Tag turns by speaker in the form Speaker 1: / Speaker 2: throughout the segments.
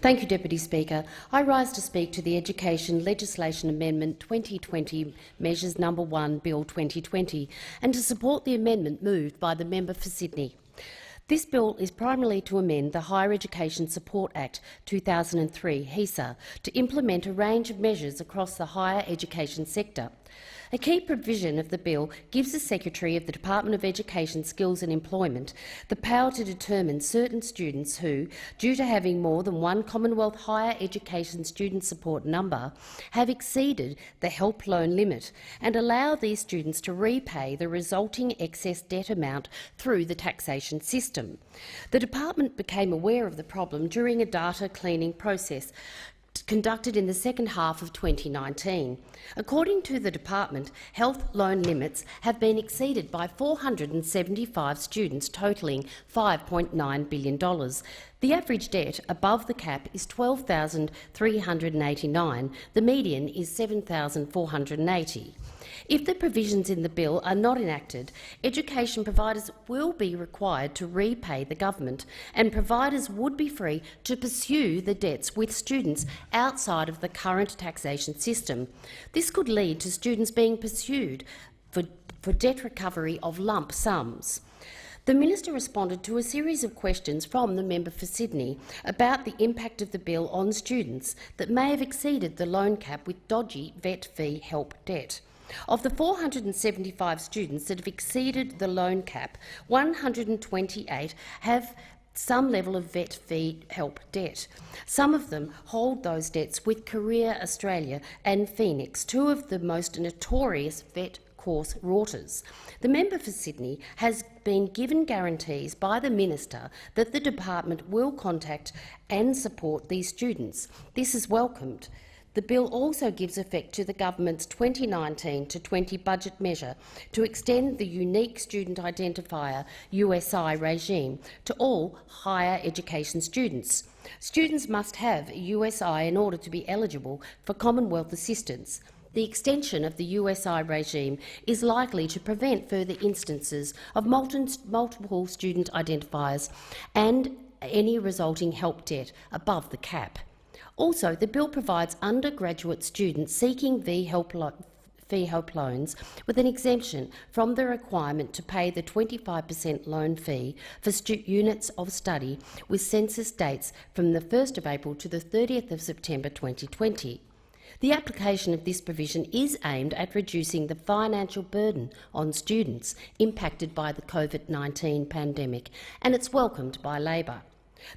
Speaker 1: Thank you, Deputy Speaker. I rise to speak to the Education Legislation Amendment 2020 Measures No. 1 Bill 2020 and to support the amendment moved by the member for Sydney. This bill is primarily to amend the Higher Education Support Act 2003, HESA, to implement a range of measures across the higher education sector. A key provision of the bill gives the Secretary of the Department of Education, Skills and Employment the power to determine certain students who, due to having more than one Commonwealth higher education student support number, have exceeded the help loan limit and allow these students to repay the resulting excess debt amount through the taxation system. The department became aware of the problem during a data cleaning process conducted in the second half of 2019. According to the department, health loan limits have been exceeded by 475 students, totalling $5.9 billion. The average debt above the cap is $12,389. The median is $7,480. If the provisions in the bill are not enacted, education providers will be required to repay the government, and providers would be free to pursue the debts with students outside of the current taxation system. This could lead to students being pursued for debt recovery of lump sums. The Minister responded to a series of questions from the member for Sydney about the impact of the bill on students that may have exceeded the loan cap with dodgy vet fee help debt. Of the 475 students that have exceeded the loan cap, 128 have some level of vet fee help debt. Some of them hold those debts with Career Australia and Phoenix, two of the most notorious vet course routers. The member for Sydney has been given guarantees by the Minister that the department will contact and support these students. This is welcomed. The bill also gives effect to the government's 2019-20 budget measure to extend the unique student identifier USI regime to all higher education students. Students must have a USI in order to be eligible for Commonwealth assistance. The extension of the USI regime is likely to prevent further instances of multiple student identifiers and any resulting help debt above the cap. Also, the bill provides undergraduate students seeking fee help loans with an exemption from the requirement to pay the 25% loan fee for units of study with census dates from the 1st of April to the 30th of September 2020. The application of this provision is aimed at reducing the financial burden on students impacted by the COVID-19 pandemic, and it's welcomed by Labor.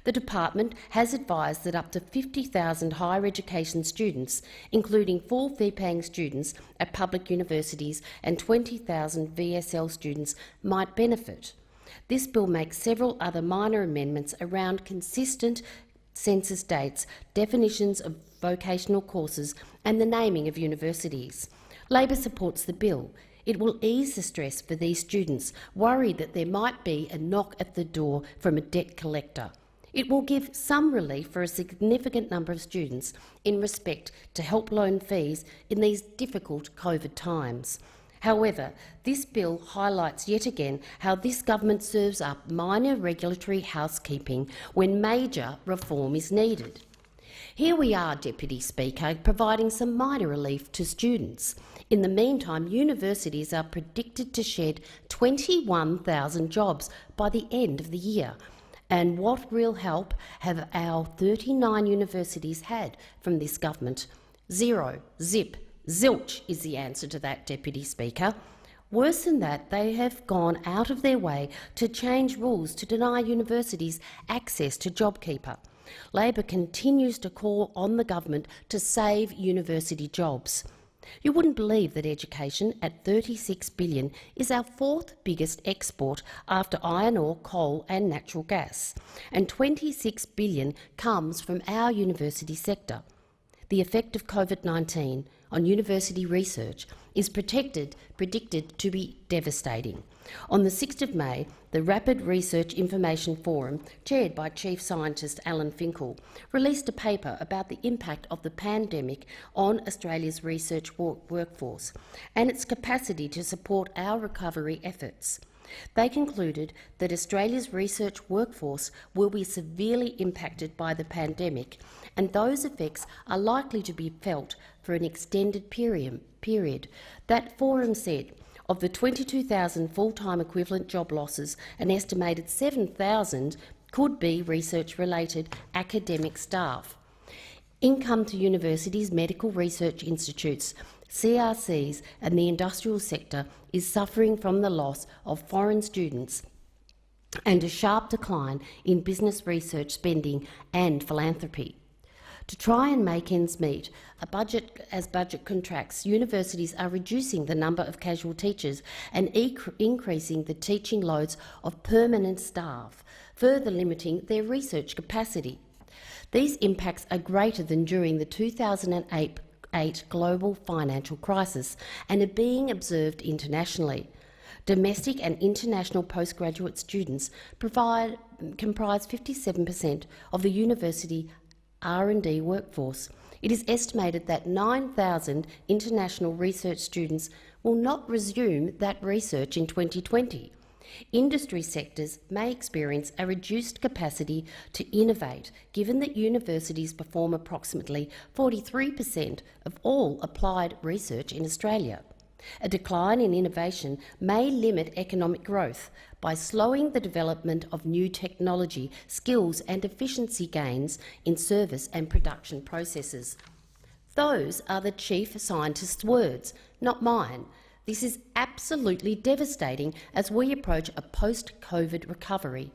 Speaker 1: The department has advised that up to 50,000 higher education students, including full fee-paying students at public universities and 20,000 VSL students, might benefit. This bill makes several other minor amendments around consistent census dates, definitions of vocational courses and the naming of universities. Labor supports the bill. It will ease the stress for these students, worried that there might be a knock at the door from a debt collector. It will give some relief for a significant number of students in respect to help loan fees in these difficult COVID times. However, this bill highlights yet again how this government serves up minor regulatory housekeeping when major reform is needed. Here we are, Deputy Speaker, providing some minor relief to students. In the meantime, universities are predicted to shed 21,000 jobs by the end of the year. And what real help have our 39 universities had from this government? Zero, zip, zilch is the answer to that, Deputy Speaker. Worse than that, they have gone out of their way to change rules to deny universities access to JobKeeper. Labor continues to call on the government to save university jobs. You wouldn't believe that education, at $36 billion, is our fourth biggest export after iron ore, coal and natural gas, and $26 billion comes from our university sector. The effect of COVID-19 on university research is predicted to be devastating. On the 6th of May, the Rapid Research Information Forum, chaired by Chief Scientist Alan Finkel, released a paper about the impact of the pandemic on Australia's research workforce and its capacity to support our recovery efforts. They concluded that Australia's research workforce will be severely impacted by the pandemic, and those effects are likely to be felt for an extended period. That forum said, of the 22,000 full-time equivalent job losses, an estimated 7,000 could be research-related academic staff. Income to universities, medical research institutes, CRCs and the industrial sector is suffering from the loss of foreign students and a sharp decline in business research spending and philanthropy. To try and make ends meet, as budget contracts, universities are reducing the number of casual teachers and increasing the teaching loads of permanent staff, further limiting their research capacity. These impacts are greater than during the 2008 global financial crisis and are being observed internationally. Domestic and international postgraduate students comprise 57% of the university R&D workforce. It is estimated that 9,000 international research students will not resume that research in 2020. Industry sectors may experience a reduced capacity to innovate, given that universities perform approximately 43% of all applied research in Australia. A decline in innovation may limit economic growth by slowing the development of new technology, skills and efficiency gains in service and production processes. Those are the chief scientist's words, not mine. This is absolutely devastating as we approach a post-COVID recovery.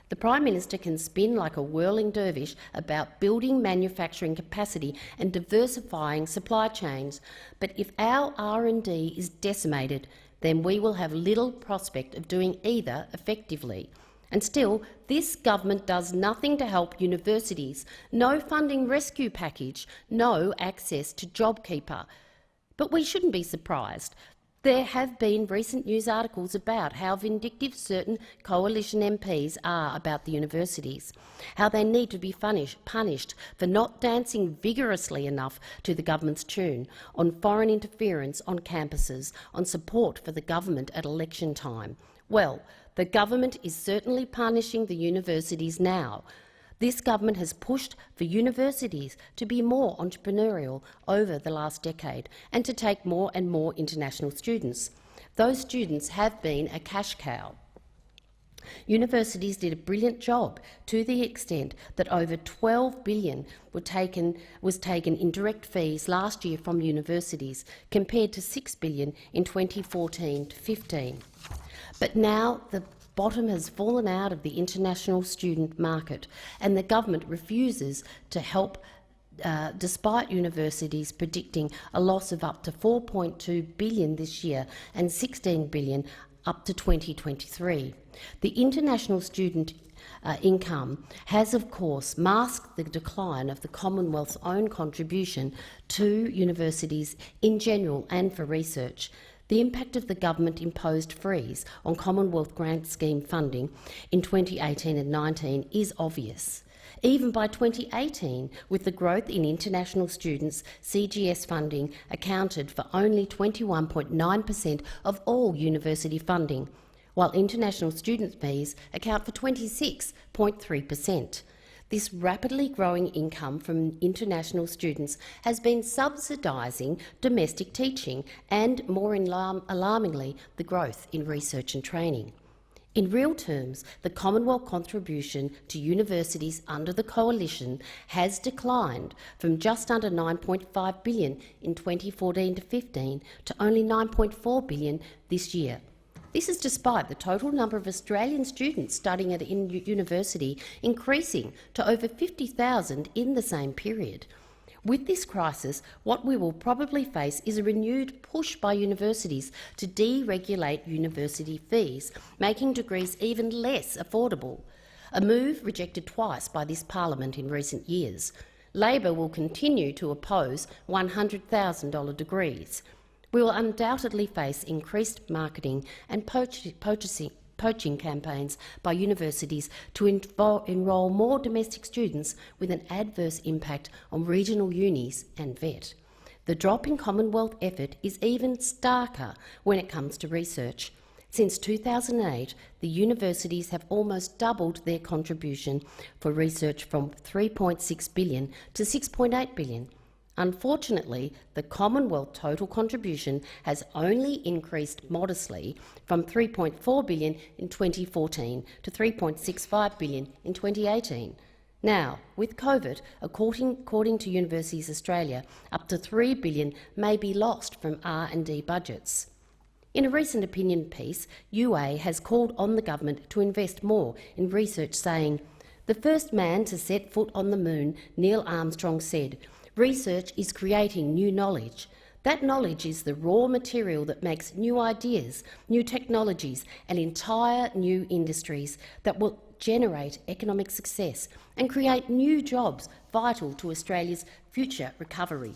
Speaker 1: The Prime Minister can spin like a whirling dervish about building manufacturing capacity and diversifying supply chains, but if our R&D is decimated, then we will have little prospect of doing either effectively. And still, this government does nothing to help universities. No funding rescue package, no access to JobKeeper. But we shouldn't be surprised. There have been recent news articles about how vindictive certain coalition MPs are about the universities, how they need to be punished for not dancing vigorously enough to the government's tune, on foreign interference on campuses, on support for the government at election time. Well, the government is certainly punishing the universities now. This government has pushed for universities to be more entrepreneurial over the last decade and to take more and more international students. Those students have been a cash cow. Universities did a brilliant job to the extent that over $12 billion was taken in direct fees last year from universities, compared to $6 billion in 2014 to 15. But now the bottom has fallen out of the international student market, and the government refuses to help, despite universities predicting a loss of up to $4.2 billion this year and $16 billion up to 2023. The international student income has, of course, masked the decline of the Commonwealth's own contribution to universities in general and for research. The impact of the government-imposed freeze on Commonwealth Grant Scheme funding in 2018 and 19 is obvious. Even by 2018, with the growth in international students, CGS funding accounted for only 21.9% of all university funding, while international student fees account for 26.3%. This rapidly growing income from international students has been subsidising domestic teaching and, more alarmingly, the growth in research and training. In real terms, the Commonwealth contribution to universities under the Coalition has declined from just under $9.5 billion in 2014 to 15 to only $9.4 billion this year. This is despite the total number of Australian students studying at university increasing to over 50,000 in the same period. With this crisis, what we will probably face is a renewed push by universities to deregulate university fees, making degrees even less affordable, a move rejected twice by this parliament in recent years. Labor will continue to oppose $100,000 degrees. We will undoubtedly face increased marketing and poaching campaigns by universities to enrol more domestic students, with an adverse impact on regional unis and VET. The drop in Commonwealth effort is even starker when it comes to research. Since 2008, the universities have almost doubled their contribution for research from $3.6 billion to $6.8 billion. Unfortunately, the Commonwealth total contribution has only increased modestly from $3.4 billion in 2014 to $3.65 billion in 2018. Now, with COVID, according to Universities Australia, up to $3 billion may be lost from R&D budgets. In a recent opinion piece, UA has called on the government to invest more in research, saying, "The first man to set foot on the moon, Neil Armstrong, said, 'Research is creating new knowledge. That knowledge is the raw material that makes new ideas, new technologies and entire new industries that will generate economic success and create new jobs vital to Australia's future recovery.'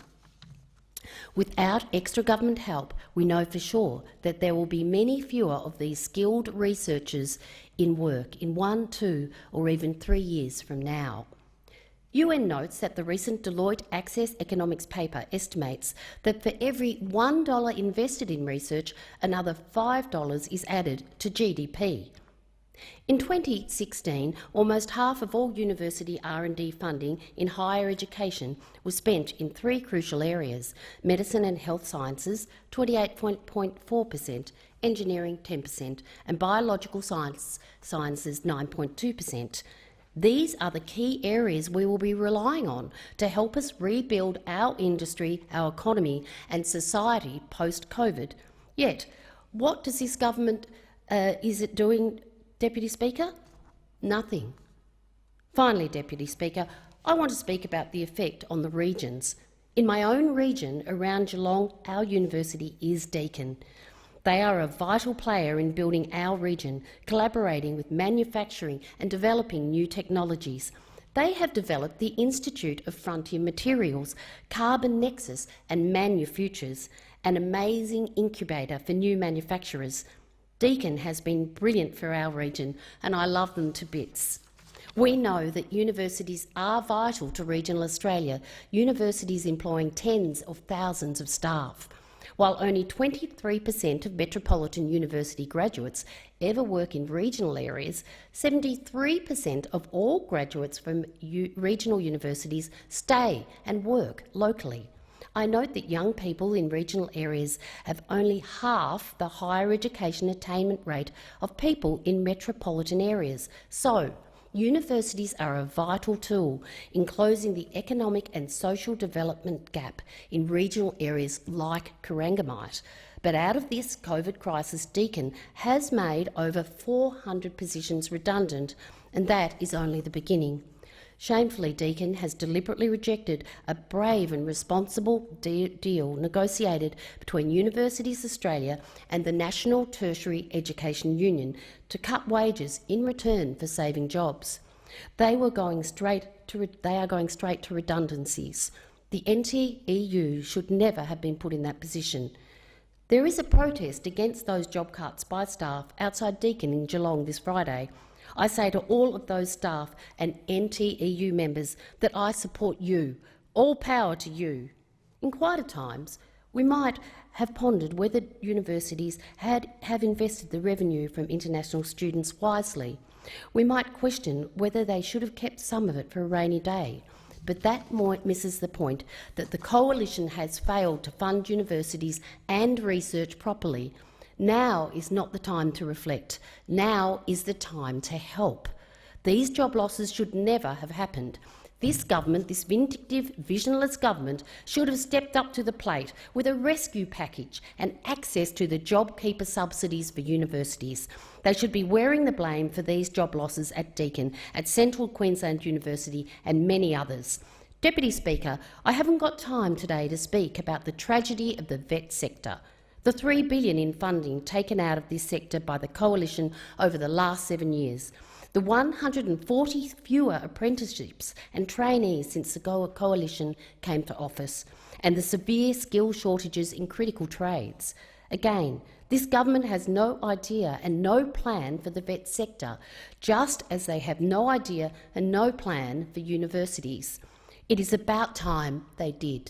Speaker 1: Without extra government help, we know for sure that there will be many fewer of these skilled researchers in work in 1, 2 or even 3 years from now." UN notes that the recent Deloitte Access Economics paper estimates that for every $1 invested in research, another $5 is added to GDP. In 2016, almost half of all university R&D funding in higher education was spent in 3 crucial areas: medicine and health sciences, 28.4%, engineering, 10%, and biological sciences, 9.2%. These are the key areas we will be relying on to help us rebuild our industry, our economy and society post-COVID. Yet, what does this government, is it doing, Deputy Speaker? Nothing. Finally, Deputy Speaker, I want to speak about the effect on the regions. In my own region around Geelong, our university is Deakin. They are a vital player in building our region, collaborating with manufacturing and developing new technologies. They have developed the Institute of Frontier Materials, Carbon Nexus and ManuFutures, an amazing incubator for new manufacturers. Deakin has been brilliant for our region and I love them to bits. We know that universities are vital to regional Australia, universities employing tens of thousands of staff. While only 23% of metropolitan university graduates ever work in regional areas, 73% of all graduates from regional universities stay and work locally. I note that young people in regional areas have only half the higher education attainment rate of people in metropolitan areas. So, universities are a vital tool in closing the economic and social development gap in regional areas like Corangamite. But out of this COVID crisis, Deakin has made over 400 positions redundant, and that is only the beginning. Shamefully, Deakin has deliberately rejected a brave and responsible deal negotiated between Universities Australia and the National Tertiary Education Union to cut wages in return for saving jobs. They are going straight to redundancies. The NTEU should never have been put in that position. There is a protest against those job cuts by staff outside Deakin in Geelong this Friday. I say to all of those staff and NTEU members that I support you. All power to you. In quieter times, we might have pondered whether universities have invested the revenue from international students wisely. We might question whether they should have kept some of it for a rainy day. But that misses the point that the Coalition has failed to fund universities and research properly. Now is not the time to reflect. Now is the time to help. These job losses should never have happened. This government, this vindictive, visionless government, should have stepped up to the plate with a rescue package and access to the JobKeeper subsidies for universities. They should be wearing the blame for these job losses at Deakin, at Central Queensland University and many others. Deputy Speaker, I haven't got time today to speak about the tragedy of the vet sector. The $3 billion in funding taken out of this sector by the Coalition over the last 7 years, the 140 fewer apprenticeships and trainees since the Coalition came to office, and the severe skill shortages in critical trades. Again, this government has no idea and no plan for the vet sector, just as they have no idea and no plan for universities. It is about time they did.